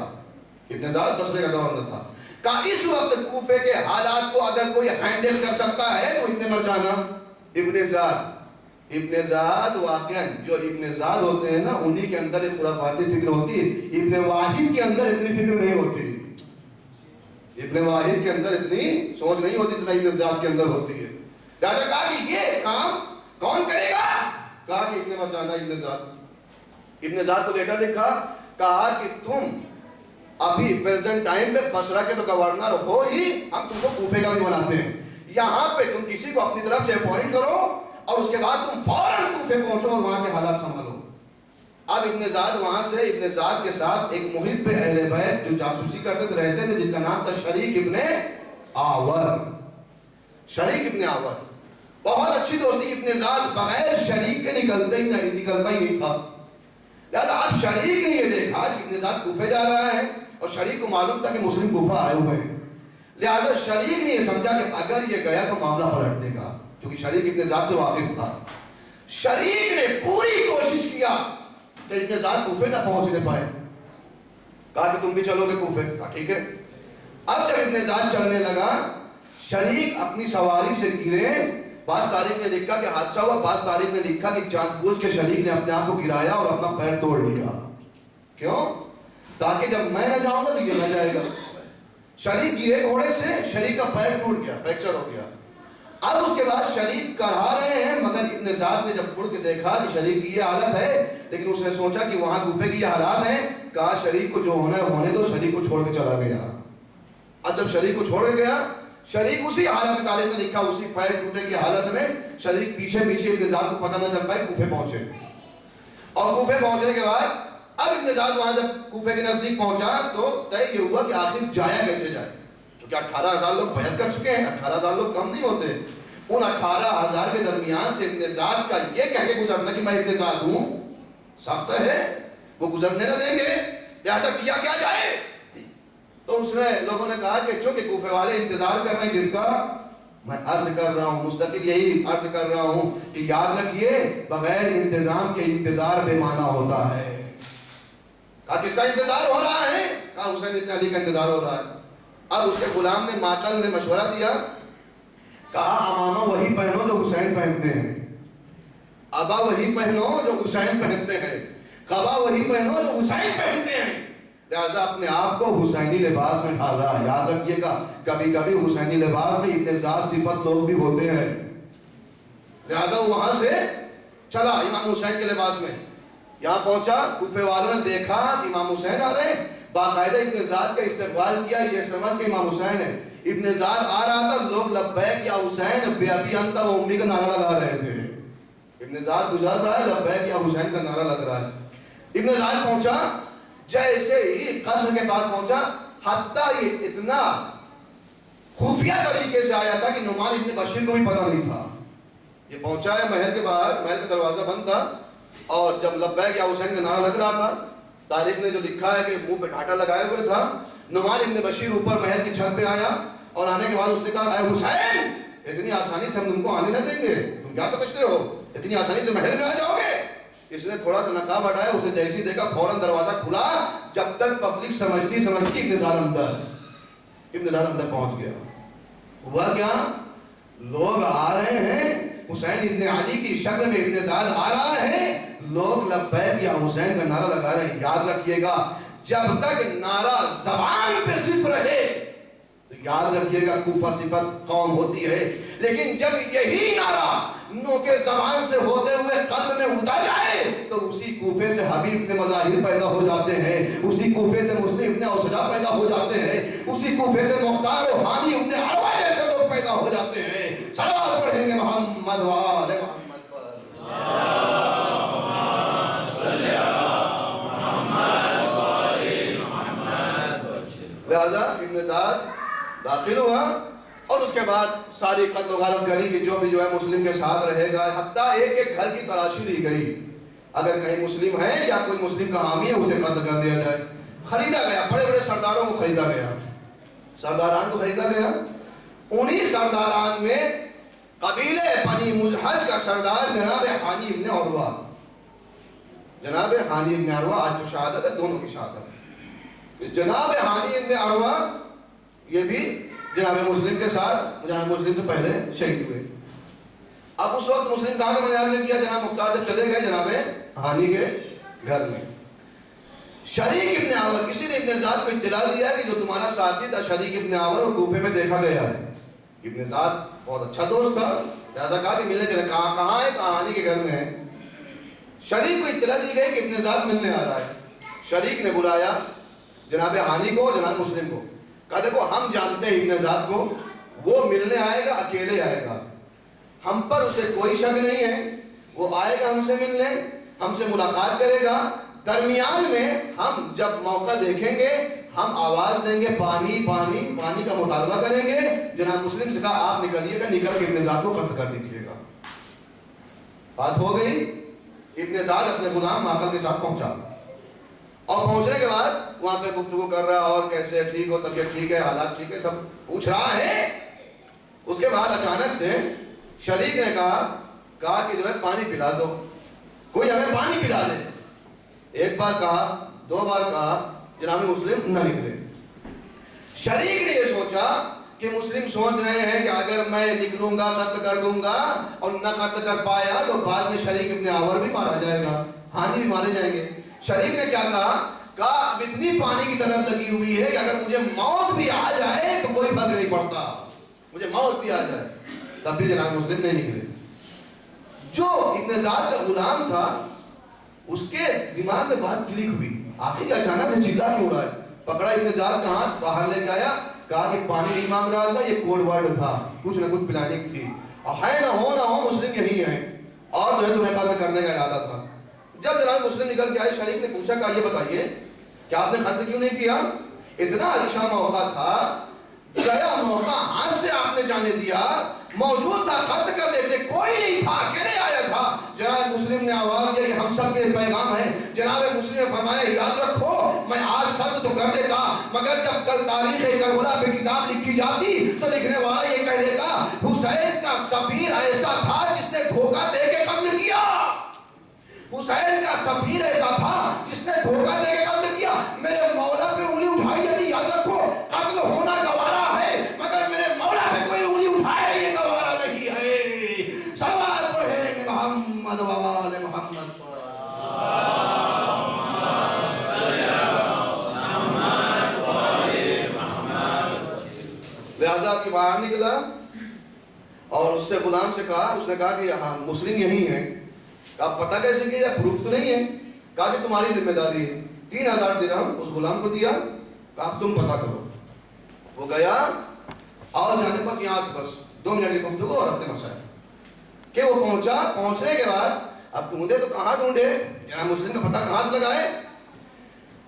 A: ابن زیاد بصرے کا گورنر تھا۔ کہا اس وقت کوفے کے حالات کو اگر کوئی ہینڈل کر سکتا ہے تو ابن مرجانہ، ابن زیاد۔ ابن زیاد واقعا جو ابن زیاد ہوتے ہیں نا، انہی کے اندر ایک خرافاتی فکر ہوتی ہے، ابن واحد کے اندر اتنی فکر نہیں ہوتی، ابن واحد کے اندر اتنی سوچ نہیں ہوتی اتنا ابن زیاد کے اندر ہوتی ہے۔ لہذا کہا کہ یہ کام کون کرے گا؟ کہا کہ ابن مرجانہ، ابن زیاد۔ ابن زیاد کو لیٹر لکھا، کہا کہ تم ابھی پریزنٹ ٹائم پہ بصرہ کے تو گورنر ہو ہی، ہم تم کو کوفے کا بھی بناتے ہیں، یہاں پہ تم کسی کو اپنی طرف سے اپوائنٹ کرو اور اس کے بعد تم فوراً کوفے پہنچو اور وہاں کے حالات سنبھالو۔ اب ابن زیاد وہاں سے، ابن زیاد کے ساتھ ایک محب اہل بیت جو جاسوسی کرتے رہتے تھے، جن کا نام تھا شریک ابن آور۔ شریک ابن آور بہت اچھی دوستی، ابن زیاد بغیر شریک کے نکلتا ہی نہیں تھا۔ لہذا اب شریک نے یہ دیکھا کہ ابن زیاد کوفے جا رہا ہے، اور شریک کو معلوم تھا کہ مسلم کوفہ آئے ہوئے ہیں، لہذا شریک نے یہ سمجھا کہ اگر یہ گیا تو معاملہ پلٹ دے گا، کیونکہ شریک ابن زیاد سے واقف تھا۔ شریک نے پوری کوشش کیا کہ ابن زیاد کوفے نہ پہنچنے پائے، کہا کہ تم بھی چلو گے کوفے؟ کہا ٹھیک ہے۔ اب جب ابن زیاد چلنے لگا، شریک اپنی سواری سے گرے، بعض تاریخ نے لکھا کہ حادثہ ہوا، بعض تاریخ نے لکھا کہ جان بوجھ کے شریک نے اپنے آپ کو گرایا اور اپنا پیر توڑ لیا۔ کیوں؟ تاکہ جب میں نہ جاؤں گا تو یہ نہ جائے گا۔ شریک گرے گھوڑے سے، شریک کا پیر ٹوٹ گیا، فریکچر ہو گیا۔ اب اس کے بعد شریک کہا رہے ہیں، مگر ابن زیاد نے جب مڑ کے دیکھا کہ شریک کی یہ حالت ہے، لیکن اس نے سوچا کہ وہاں کوفے کی یہ حالات ہیں، کہا شریک کو جو ہونا ہے ہونے دو، شریک کو چھوڑ کے چلا گیا۔ اب جب شریک کو چھوڑ کے گیا، شریک اسی حالت میں، تاریخ میں لکھا اسی پیر ٹوٹے کی حالت میں، شریک پیچھے ابن زیاد کو پتہ نہ چل پائے، کوفے پہنچے۔ اور کوفے پہنچنے کے بعد اب ابن زیاد وہاں جب کوفے کے نزدیک پہنچا تو طے یہ ہوا کہ آخر جایا کیسے جائے، چونکہ 18,000 لوگ بیعت کر چکے ہیں، 18,000 لوگ کم نہیں ہوتے۔ ان 18,000 کے درمیان سے ابن زیاد کا یہ کہہ کے گزرنا کہ میں ابن زیاد ہوں، سخت ہے، وہ گزرنے نہ دیں گے، لہذا کیا کیا جائے؟ تو اس نے لوگوں نے کہا کہ چونکہ کوفے والے انتظار کر رہے ہیں کس کا؟ میں عرض کر رہا ہوں، مستقل یہی عرض کر رہا ہوں کہ یاد رکھیے بغیر انتظام کے انتظار بے معنی ہوتا ہے۔ کہا کس کا انتظار ہو رہا ہے؟ کہا حسین ابن علی کا انتظار ہو رہا ہے۔ اب اس کے غلام نے ماقل نے مشورہ دیا، کہا امامہ وہی پہنو جو حسین پہنتے ہیں، ابا وہی پہنو جو حسین پہنتے ہیں، قبا وہی پہنو جو حسین پہنتے ہیں، لہذا اپنے آپ کو حسینی لباس میں ڈال رہا ہے۔ یاد رکھیے گا کبھی کبھی حسینی لباس میں ابن زیاد صفت لوگ بھی ہوتے ہیں، لہذا وہاں سے چلا امام حسین کے لباس میں، یہاں پہنچا، کوفے والوں نے دیکھا کہ امام حسین آ رہے ہیں، باقاعدہ ابن زاد کا استقبال کیا، یہ سمجھ کے امام حسین ہے. ابن زاد آ رہا تھا، لوگ لبیک یا حسین بے ابی انت و امی کا نعرہ لگا رہے تھے. ابن زاد گزر رہا ہے، لبیک یا حسین کا نعرہ لگ رہا ہے. ابن زاد پہنچا، جیسے ہی قصر کے پاس پہنچا، حتیٰ یہ اتنا خفیہ طریقے سے آیا تھا کہ نعمان ابن بشیر کو بھی پتہ نہیں تھا. یہ پہنچا ہے محل کے باہر، محل کا دروازہ بند تھا، اور جب لبیک یا حسین کا نعرہ لگ رہا تھا، تاریخ نے جو لکھا ہے کہ منہ پہ ڈھاٹا لگائے ہوئے تھا. نعمان ابن بشیر اوپر محل کی چھت پہ آیا، اور آنے کے بعد اس نے کہا اے حسین، اتنی آسانی سے ہم تم کو آنے نہ دیں گے، تم کیا سمجھتے ہو اتنی آسانی سے محل میں آ جاؤ گے؟ اس نے تھوڑا سا نقاب ہٹایا، اس نے جیسے ہی دیکھا فوراً دروازہ کھلا. جب تک پبلک سمجھتی ابن زاد اندر پہنچ گیا. ہوا کیا؟ لوگ آ رہے ہیں، حسین ابن علی کی شکل میں ابن زاد آ رہا ہے، لوگ لبیک یا حسین کا نعرہ لگا رہے ہیں. یاد رکھیے گا، جب تک نعرہ زبان پہ صرف رہے تو یاد رکھیے گا کوفہ صفت قوم ہوتی ہے، لیکن جب یہی نعرہ نوک زبان سے ہوتے ہوئے قلب میں اتر جائے تو اسی کوفے سے حبیب ابن مظاہر پیدا ہو جاتے ہیں، اسی کوفے سے مسلم ابن اوسجا پیدا ہو جاتے ہیں، اسی کوفے سے مختار و حانی ابن عروہ جیسے لوگ پیدا ہو جاتے ہیں. صلوات پڑھیں گے محمد و آل محمد پر. لہذا ابن زاد داخل ہوا، اور اس کے بعد ساری قتل و غارت کری کہ جو بھی جو ہے مسلم کے ساتھ رہے گا. حتیٰ ایک ایک گھر کی تلاشی لی گئی، اگر کہیں مسلم ہے یا کوئی مسلم کا حامی ہے اسے قتل کر دیا جائے. خریدا گیا، بڑے بڑے سرداروں کو خریدا گیا، سرداران کو خریدا گیا. انہی سرداران میں قبیلہ بنی مزحج کا سردار جناب حانی ابن عروہ، جناب حانی ابن عروہ، آج جو شہادت ہے دونوں کی شہادت ہے. جناب حانی ابن عروہ یہ بھی جناب مسلم کے ساتھ، جناب مسلم سے پہلے شہید ہوئے. اب اس وقت مسلم کہاں کا مظاہرہ کیا؟ جناب مختار جب چلے گئے جناب حانی کے گھر میں. شریک ابن عامر، کسی نے ابن زاد کو اطلاع دیا کہ جو تمہارا ساتھی تھا شریک ابن عامر وہ کوفے میں دیکھا گیا ہے. ابن زاد بہت اچھا دوست تھا، لہذا کہا کہ ملنے چلے. کہاں ہے؟ حانی کے گھر میں ہے. شریک کو اطلاع دی گئی کہ ابن زاد ملنے آ رہا ہے. شریک نے بلایا جناب حانی کو، جناب مسلم کو، کہا دیکھو ہم جانتے ہیں ابن زاد کو، وہ ملنے آئے گا، اکیلے آئے گا، ہم پر اسے کوئی شک نہیں ہے. وہ آئے گا ہم سے ملنے، ہم سے ملاقات کرے گا، درمیان میں ہم جب موقع دیکھیں گے ہم آواز دیں گے پانی پانی پانی کا مطالبہ کریں گے. جناب مسلم سے کہا آپ نکلیے گا، نکل کے ابن زاد کو قتل کر دیجیے گا. بات ہو گئی. ابن زاد اپنے غلام ماقل کے ساتھ پہنچا، اور پہنچنے کے بعد وہاں پہ گفتگو کر رہا، اور کیسے ٹھیک ہو، طبیعت ٹھیک ہے، حالات ٹھیک ہے، سب پوچھ رہا ہے. اس کے بعد اچانک سے شریک نے کہا کہ جو ہے پانی پلا دو، کوئی ہمیں پانی پلا دے. ایک بار کہا، دو بار کہا، جناب مسلم نہ نکلے. شریک نے یہ سوچا کہ مسلم سوچ رہے ہیں کہ اگر میں نکلوں گا قتل کر دوں گا، اور نہ قتل کر پایا تو بعد میں شریک ابن عامر بھی مارا جائے گا، حانی بھی مارے جائیں گے. شریک نے کیا کہا اب اتنی پانی کی طلب لگی ہوئی ہے کہ اگر مجھے موت بھی آ جائے تو کوئی فرق نہیں پڑتا، مجھے موت بھی آ جائے. تب بھی جناب مسلم نہیں نکلے. جو ابن زاد کا غلام تھا اس کے دماغ میں بات کلک ہوئی، آخر اچانک سے چلا کیوں رہا ہے. پکڑا ابن زاد کا ہاتھ، باہر لے کے آیا، کہا کہ پانی نہیں مانگ رہا تھا، یہ کوڈ ورڈ تھا، کچھ نہ کچھ پلاننگ تھی، اور ہے نہ ہو مسلم یہی ہیں، اور جو ہے تمہیں قتل کرنے کا ارادہ تھا. جب جناب مسلم نکل کے آئے، شریک نے پوچھا کہ یہ بتائیے کہ آپ نے قتل کیوں نہیں کیا؟ اتنا اچھا موقع تھا، گیا موقع ہاتھ سے آپ نے جانے دیا، موجود تھا قتل کر دیتے، کوئی نہیں تھا، اکیلے آیا تھا. جناب مسلم نے آواز دیا، یہ ہم سب کے پیغام ہے. جناب مسلم نے فرمایا یاد رکھو میں آج قتل تو کر دیتا، مگر جب کل تاریخ کربلا پہ کتاب لکھی جاتی تو لکھنے والا یہ کہہ دیتا حسین کا سفیر ایسا تھا جس نے دھوکہ دے کے قتل کیا. حسین کا سفیر ایسا تھا جس نے دھوکہ دے کے قتل کیا. میرے مولا پہ انگلی اٹھائی جاتی، یاد رکھو قتل ہونا گوارا ہے، مگر میرے مولا پہ کوئی انگلی اٹھائے یہ گوارا نہیں ہے. صلوات پڑھیں محمد و آل محمد. لہذا آپ کی باہر نکلا اور اس سے غلام سے کہا، اس نے کہا کہ ہاں مسلم یہی ہیں. آپ پتہ کیسے کیا؟ پروف تو نہیں ہے. کہا کہ تمہاری ذمہ داری ہے. 3000 درہم اس غلام کو دیا، اب تم پتہ کرو. وہ گیا اور جانے بس یہاں سے بس 2 منٹ کی گفتگو اور اپنے مسائل کہ وہ پہنچا. پہنچنے کے بعد اب ڈھونڈے تو کہاں ڈھونڈے، جناب مسلم کا پتہ کہاں سے لگائے؟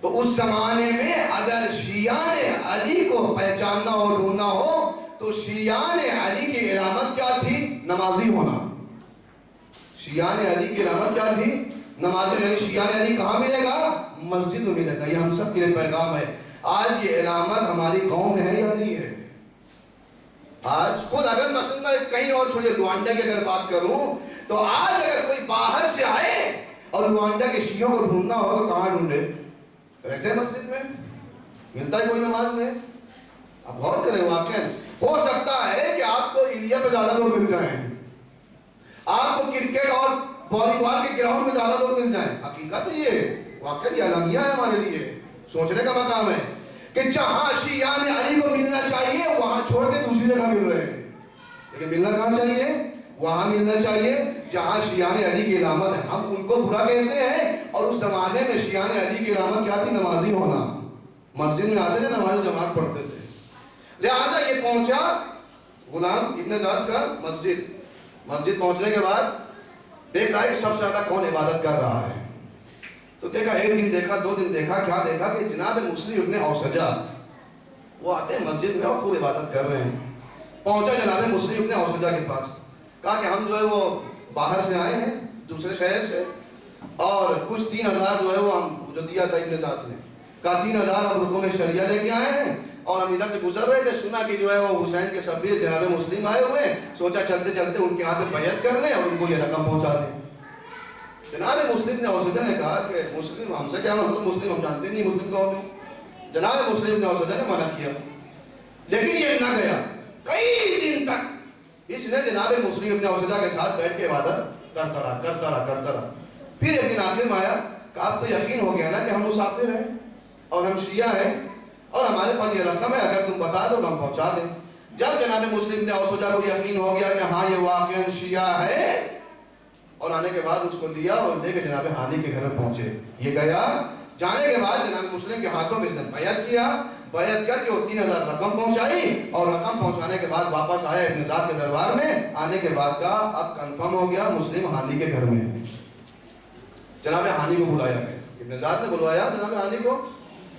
A: تو اس زمانے میں اگر شیعان علی کو پہچاننا ہو، ڈھونڈنا ہو، تو شیعان علی کی علامت کیا تھی؟ نمازی ہونا. شیعان علی کی علامت کیا تھی؟ نمازی. یعنی شیعان علی کہاں ملے گا؟ مسجد میں ملے گا. یہ ہم سب کے لیے پیغام ہے. آج یہ علامت ہماری قوم میں ہے یا نہیں ہے؟ آج خود اگر مثلا کہیں اور چھوڑیے، روانڈا کی اگر بات کروں تو آج اگر کوئی باہر سے آئے اور روانڈا کے شیعوں کو ڈھونڈنا ہو تو کہاں ڈھونڈے؟ رہتے ہیں مسجد میں، ملتا ہے کوئی نماز میں؟ اب غور کریں. واقعا ہو سکتا ہے کہ آپ کو انڈیا پہ زیادہ لوگ مل جائیں، آپ کو کرکٹ اور والی بال کے گراؤنڈ پہ زیادہ لوگ مل جائیں. حقیقت یہ واقعا یہ اعلامیہ ہے ہمارے لیے، سوچنے کا مقام ہے کہ جہاں شیعان علی کو ملنا چاہیے وہاں چھوڑ کے دوسری جگہ مل رہے ہیں. لیکن ملنا کہاں چاہیے؟ وہاں ملنا چاہیے جہاں شیعان علی کی علامت ہے. ہم ان کو برا کہتے ہیں، اور اس زمانے میں شیعان علی کی علامت کیا تھی؟ نمازی ہونا. مسجد میں آتے تھے، نماز جماعت پڑھتے تھے. لہٰذا یہ پہنچا غلام ابن زاد کا مسجد پہنچنے کے بعد دیکھ رہا ہے کہ سب سے زیادہ کون عبادت کر رہا ہے. تو دیکھا، ایک دن دیکھا، 2 دن دیکھا، کیا دیکھا کہ جناب مسلم ابن اوسجہ وہ آتے ہیں مسجد میں اور خوب عبادت کر رہے ہیں. پہنچا جناب مسلم ابن اوسجہ کے پاس، کہا کہ ہم جو ہے وہ باہر سے آئے ہیں دوسرے شہر سے، اور کچھ 3000 جو ہے وہ ہم جو دیا تھا ابن زاد نے، کہا 3000 ہم رکوع میں شریعہ لے کے آئے ہیں، اور ہم ادھر سے گزر رہے تھے، سنا کہ جو ہے وہ حسین کے سفیر جناب مسلم آئے ہوئے ہیں، سوچا چلتے چلتے ان کے ہاتھ میں بیعت کر لیں اور ان کو یہ رقم پہنچا دیں. جناب مسلم نے اوسجہ نے کہا کہ مسلم ہم سے کیا مطلب، مسلم ہم جانتے نہیں مسلم کون ہے. جناب مسلم نے اوسجہ نے منع کیا، لیکن یہ نہ گیا. کئی دن تک اس نے جناب مسلم ابن اوسجہ کے ساتھ بیٹھ کے عبادت کرتا رہا. پھر ایک دن آخر میں آیا کہ آپ تو یقین ہو گیا نا کہ ہم مسافر ہیں اور ہم شیعہ ہیں اور ہمارے پاس یہ رقم ہے، اگر تم بتا دو تو ہم پہنچا دیں. جب جناب مسلم ابن اوسجہ کو یقین ہو گیا کہ ہاں یہ واقعا شیعہ ہے، اور آنے کے بعد اس کو لیا اور لے کے جناب ہانی کے گھر میں پہنچے. یہ گیا، جانے کے بعد جناب مسلم کے ہاتھوں میں اس نے بیعت کیا، بیعت کر کے وہ 3000 رقم پہنچائی، اور رقم پہنچانے کے بعد واپس آیا ابن زاد کے دربار میں. آنے کے بعد کا اب کنفرم ہو گیا مسلم ہانی کے گھر میں. جناب ہانی کو بلایا گیا، ابن زاد نے بلوایا جناب ہانی کو.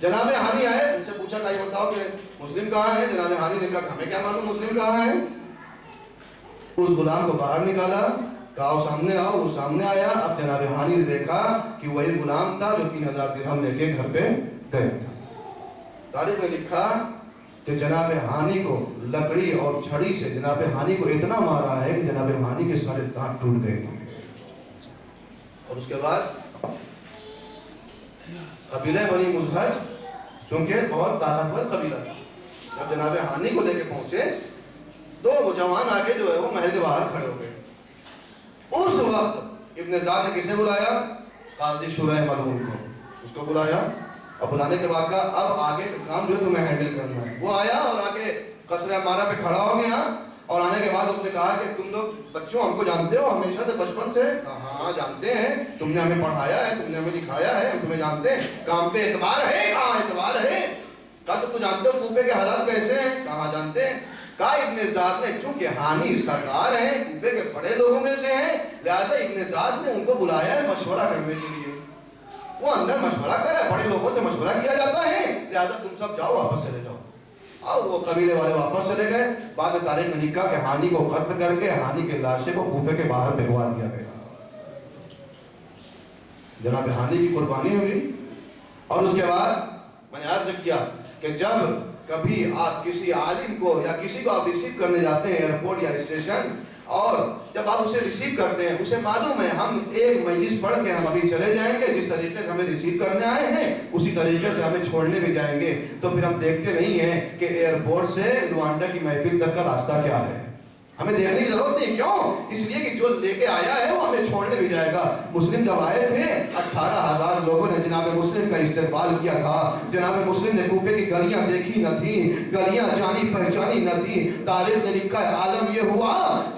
A: جناب ہانی آئے، ان سے پوچھا کہ بتاؤ کہ مسلم کہاں ہے؟ جناب ہانی نے کہا ہمیں کیا معلوم مسلم کہاں ہے. اس غلام کو باہر نکالا، کہا سامنے آؤ. وہ سامنے آیا. اب جناب ہانی نے دیکھا کہ وہی غلام تھا جو 3000 درہم لے کے گھر پہ گیا تھا. تاریخ میں لکھا کہ جناب ہانی کو لکڑی اور چھڑی سے جناب ہانی کو اتنا مارا ہے کہ جناب ہانی کے سارے دانت ٹوٹ گئے تھے. اور اس کے بعد قبیلہ بنی مزہج چونکہ بہت طاقتور قبیلہ تھا، جب جناب ہانی کو لے کے پہنچے تو وہ جوان آ کے جو ہے وہ محل کے باہر کھڑے ہو گئے. اس وقت ابن زاد نے کسے بلایا؟ قاضی شورائے ملعون کو. اس کو بلایا اور بلانے کے بعد کہا اب آگے کام جو ہے تمہیں ہینڈل کرنا ہے. وہ آیا اور آ کے قصر عمارہ پہ کھڑا ہو گیا، اور آنے کے بعد اس نے کہا کہ تم لوگ بچوں ہم کو جانتے ہو ہمیشہ سے بچپن سے؟ ہاں جانتے ہیں، تم نے ہمیں پڑھایا ہے، تم نے ہمیں لکھایا ہے، ہم تمہیں جانتے ہیں. کام پہ اعتبار ہے؟ کہاں اعتبار ہے؟ کہا تم تو جانتے ہو کوفے کے حالات کیسے ہیں؟ کہاں جانتے ہیں. کہا ابن زاد نے چونکہ ہانی سردار ہیں، کوفے کے بڑے لوگوں میں سے ہیں، لہٰذا ابن زاد نے ان کو بلایا ہے مشورہ کرنے کے لیے. وہ اندر مشورہ کرے، بڑے لوگوں سے مشورہ کیا جاتا ہے، لہٰذا تم سب جاؤ واپس چلے جاؤ. اور وہ قبیلے والے واپس چلے گئے. بعد میں تاریخ میں لکھا کہ ہانی کو قتل کر کے ہانی کے لاشے کو کوفے کے باہر پھینکوا دیا گیا. جناب ہانی کی قربانی ہوئی. اور اس کے بعد میں نے عرض کیا کہ جب کبھی آپ کسی عالم کو یا کسی کو آپ ریسیو کرنے جاتے ہیں ایئرپورٹ یا اسٹیشن، اور جب آپ اسے ریسیو کرتے ہیں اسے معلوم ہے ہم ایک مجلس پڑھ کے ہم ابھی چلے جائیں گے، جس طریقے سے ہمیں ریسیو کرنے آئے ہیں اسی طریقے سے ہمیں چھوڑنے بھی جائیں گے. تو پھر ہم دیکھتے نہیں ہیں کہ ایئرپورٹ سے روانڈا کی محفل تک کا راستہ کیا ہے. ہمیں دیکھنے کی ضرورت نہیں. کیوں؟ اس لیے کہ جو لے کے آیا ہے وہ ہمیں چھوڑنے بھی جائے گا. مسلم جب آئے تھے 18,000 لوگوں نے جناب مسلم کا استقبال کیا تھا. جناب مسلم نے کوفے کی گلیاں دیکھی نہ تھیں، گلیاں جانی پہچانی نہ تھیں. تاریخ نے لکھا ہے عالم یہ ہوا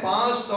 A: 500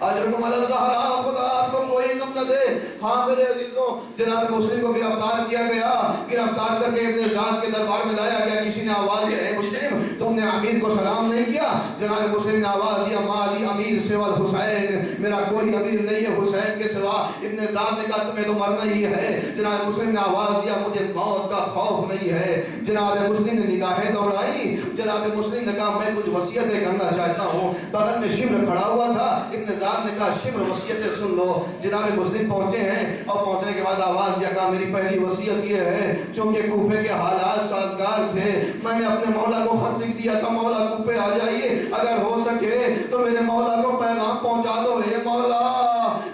A: اجرکم علی الزہرا، خدا آپ کو کوئی غم نہ دے۔ ہاں میرے عزیزوں، جناب مسلم کو گرفتار کیا گیا، گرفتار کر کے ابن زیاد کے دربار میں لایا گیا۔ کسی نے آواز دیا اے مسلم تم نے امیر کو سلام نہیں کیا؟ جناب مسلم نے آواز دیا مالی امیر سوا الحسین، میرا کوئی امیر نہیں ہے حسین کے سوا۔ ابن زیاد نے کہا تمہیں تو مرنا ہی ہے۔ جناب مسلم نے آواز دیا مجھے موت کا خوف نہیں ہے۔ جناب مسلم نے نگاہیں دوڑائی، جناب مسلم نے کہا میں کچھ وصیتیں کرنا چاہتا ہوں۔ بغل میں شمر کھڑا ہوا تھا، ابن زیاد نے کہا شمر وصیتیں سن لو۔ جناب مسلم پہنچے ہیں اور پہنچنے کے بعد آواز دیا کہا میری پہلی وصیت یہ ہے، چونکہ کوفے کے حالات سازگار تھے میں نے اپنے مولا کو خط لکھ دیا تھا مولا کوفے آ جائیے، اگر ہو سکے تو میرے مولا کو پیغام پہنچا دو، اے مولا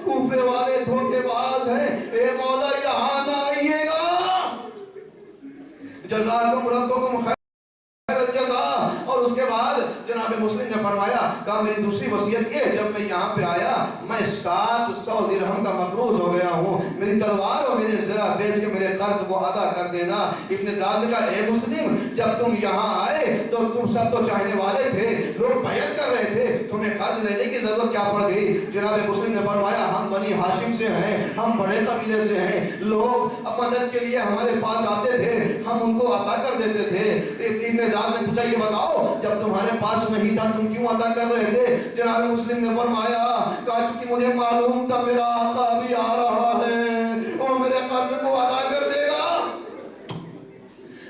A: کوفے والے دھوکے باز ہیں، اے مولا یہاں نہ آئیے گا، جزاکم ربکم خیر الجزا۔ اور اس کے بعد جناب مسلم نے فرمایا کہا میری دوسری وصیت یہ جب میں یہاں پہ آیا میں 700 درہم کا مقروض ہو گیا ہوں، میری تلوار اور میرے زرہ بیچ کے میرے قرض کو ادا کر دینا۔ ابن زیاد نے کہا اے مسلم جب تم یہاں آئے تو تم سب تو چاہنے والے تھے، لوگ بیعت کر رہے تھے، تمہیں قرض لینے کی ضرورت کیا پڑ گئی؟ جناب مسلم نے فرمایا ہم بنی ہاشم سے ہیں، ہم بڑے قبیلے سے ہیں، لوگ مدد کے لیے ہمارے پاس آتے تھے، ہم ان کو عطا کر دیتے تھے۔ ابن زیاد نے پوچھا یہ بتاؤ جب تمہارے پاس نہیں تھا تم کیوں عطا کر رہے تھے؟ جناب مسلم نے فرمایا کہا چونکہ مجھے معلوم تھا میرا آقا بھی آ رہا ہے اور میرے قرض کو ادا کر دے گا۔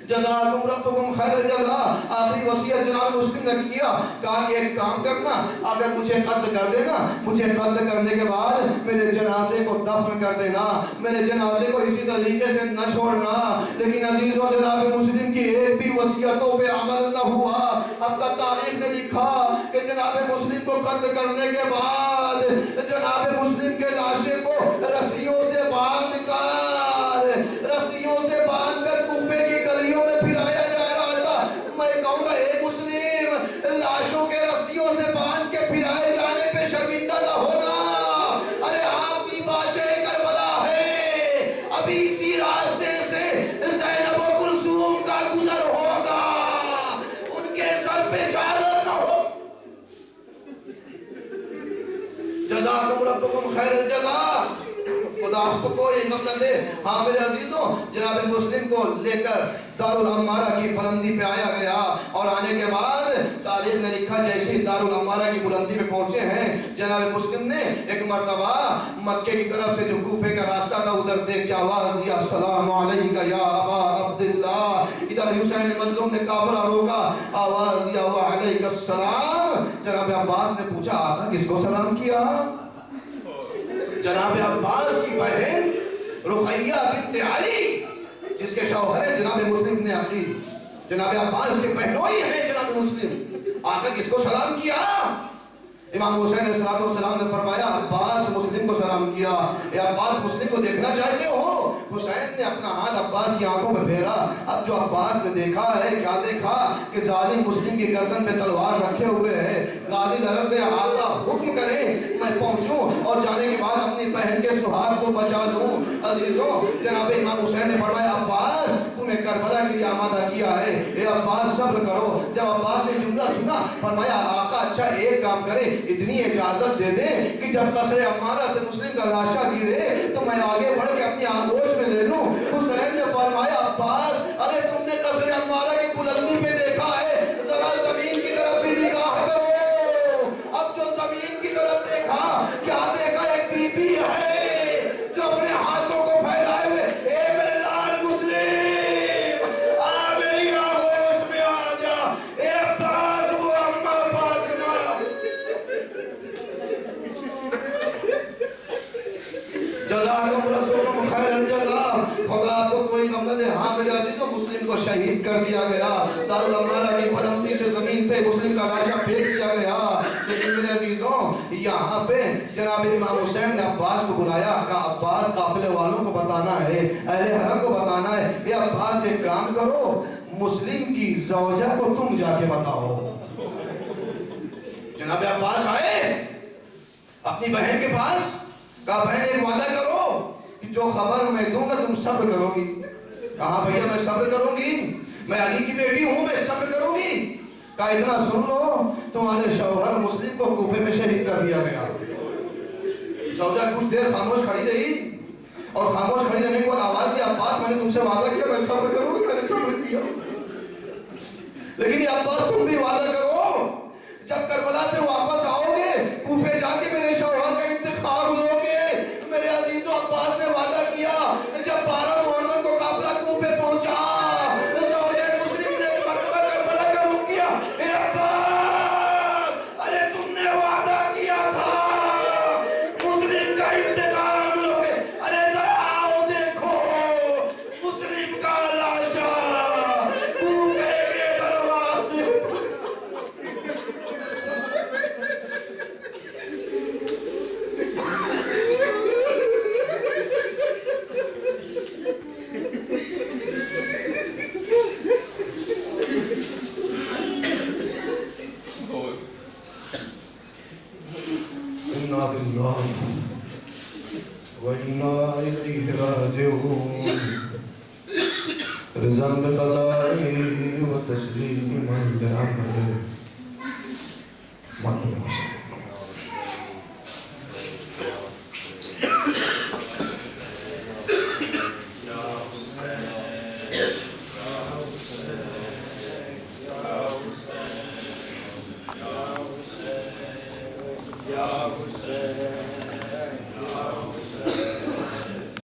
A: جزاکم ربکم خیر الجزا۔ آخری وصیت جناب مسلم نے کیا، کہا کہ ایک کام کرنا اگر مجھے قتل کر دینا، مجھے قتل کرنے کے بعد میرے جنازے کو دفن کر دینا، میرے جنازے کو اسی طریقے سے نہ چھوڑنا۔ لیکن عزیزوں جناب مسلم کی ایک بھی وصیتوں پہ عمل نہ ہوا۔ اب تک تاریخ نے لکھا کہ جناب مسلم کو قتل کرنے کے بعد جناب مسلم کے لاشے کو رسیوں سے باندھ کر کوفے کی گلیوں میں پھرایا جا رہا تھا۔ میں کہوں گا اے مسلم لاشوں کے رسیوں سے باندھ کے پھرائے جانے پہ شرمندہ نہ ہونا۔ ارے آپ کی باچے کربلا ہے، ابھی اسی راستے سے زینب و کلثوم کا گزر ہوگا، ان کے سر پہ چادر نہ ہو۔ جزاکم ربکم خیر الجزا، خدا آپ کو کوئی غم نہ دے۔ ہاں میرے عزیزوں جناب مسلم کو لے کر دارالعمارہ کی بلندی پہ آیا گیا اور آنے کے بعد تاریخ نے لکھا جیسے دارالعمارہ کی بلندی پہ پہنچے ہیں جناب مسلم نے ایک مرتبہ مکے کی طرف سے جو کوفے کا راستہ تھا ادھر دیکھ کے آواز دیا السلام علیکہ یا ابا عبداللہ۔ ادھر حسین مظلوم نے قافلہ روکا، آواز دیا وعلیکہ السلام۔ جناب عباس نے پوچھا آقا کس کو سلام کیا؟ جناب عباس کی بہن رقیہ بنت علی جس کے شوہر ہے جناب مسلم نے عقیل، جناب عباس کے بہنوئی ہیں جناب مسلم، آقا کس کو سلام کیا؟ امام حسین علیہ السلام نے فرمایا عباس مسلم کو سلام کیا۔ اے عباس مسلم کو دیکھنا چاہتے ہو؟ حسین نے اپنا ہاتھ عباس کی آنکھوں پہ پھیرا۔ اب جو عباس نے دیکھا ہے کیا دیکھا کہ ظالم مسلم کی گردن پہ تلوار رکھے ہوئے ہے۔ غازی لرز نے آقا حکم کرے میں پہنچوں اور جانے کے بعد اپنی بہن کے سہاگ کو بچا لوں۔ عزیزوں جناب امام حسین نے فرمایا عباس تمہیں کربلا کے لیے آمادہ کیا ہے، اے عباس صبر کرو۔ جب عباس نے جملہ سنا فرمایا آقا اچھا ایک کام کرے اتنی اجازت دے دیں کہ جب قصر عمارہ سے مسلم کا لاشا گرے تو میں آگے بڑھ کے اپنی آغوش میں لے لوں۔ حسین نے فرمایا عباس ارے تم نے قصر عمارہ کی بلندی پہ دیکھا ہے، ذرا زمین کی طرف بھی نگاہ کرو۔ اب جو زمین کی طرف دیکھا کیا دیکھا؟ ایک بی بی ہے جو اپنے ہاتھوں کو پھیلائے ہوئے اے میرے لال مسلم آ میری آغوش میں آ جا، اے عباس وہ اماں فاطمہ۔ جزاکم ربکم خیر الجزا، خدا آپ کو کوئی غم نہ دے۔ ہاں میرے عزیزوں مسلم کو شہید کر دیا گیا، دارالعمارہ کی بلندی سے زمین پہ مسلم کا لاشا پھینک دیا گیا۔ لیکن میرے عزیزوں یہاں پہ جناب امام حسین نے عباس کو بلایا، کہا عباس قافلے والوں کو بتانا ہے، اہل حرم کو بتانا ہے، اے عباس ایک کام کرو مسلم کی زوجہ کو تم جا کے بتاؤ۔ جناب عباس آئے اپنی بہن کے پاس، کہا بہن ایک وعدہ کرو کہ جو خبر میں دوں گا تم صبر کرو گی۔ کہا بھیا میں صبر کروں گی، میں علی کی بیٹی ہوں میں صبر کروں گی۔ کہا اتنا سن لو تمہارے شوہر مسلم کو کوفے میں شہید کر دیا گیا۔ زوجہ کچھ دیر خاموش کھڑی رہی اور خاموش کھڑی رہنے کے بعد آواز دی عباس میں نے تم سے وعدہ کیا میں صبر کروں گی میں نے صبر کیا لیکن یہ عباس تم بھی وعدہ کرو جب کربلا سے واپس آؤ گے کوفے جا کے میرے شوہر کا انتخاب لو گے میرے عزیز و عباس نے وعدہ کیا جب 12 محرم کو قافلہ کوفے پہنچا زوجہ مسلم نے مرتبہ کربلا کا رخ کیا اے عباس ارے تم نے وعدہ کیا تھا مسلم کا انتقام لو گے ارے ذرا آؤ دیکھو مسلم کا لاشا کوفے کے دروازے اِنَّا لِلَّهِ وَإِنَّا إِلَيْهِ رَاجِعُونَ رضا بقضاء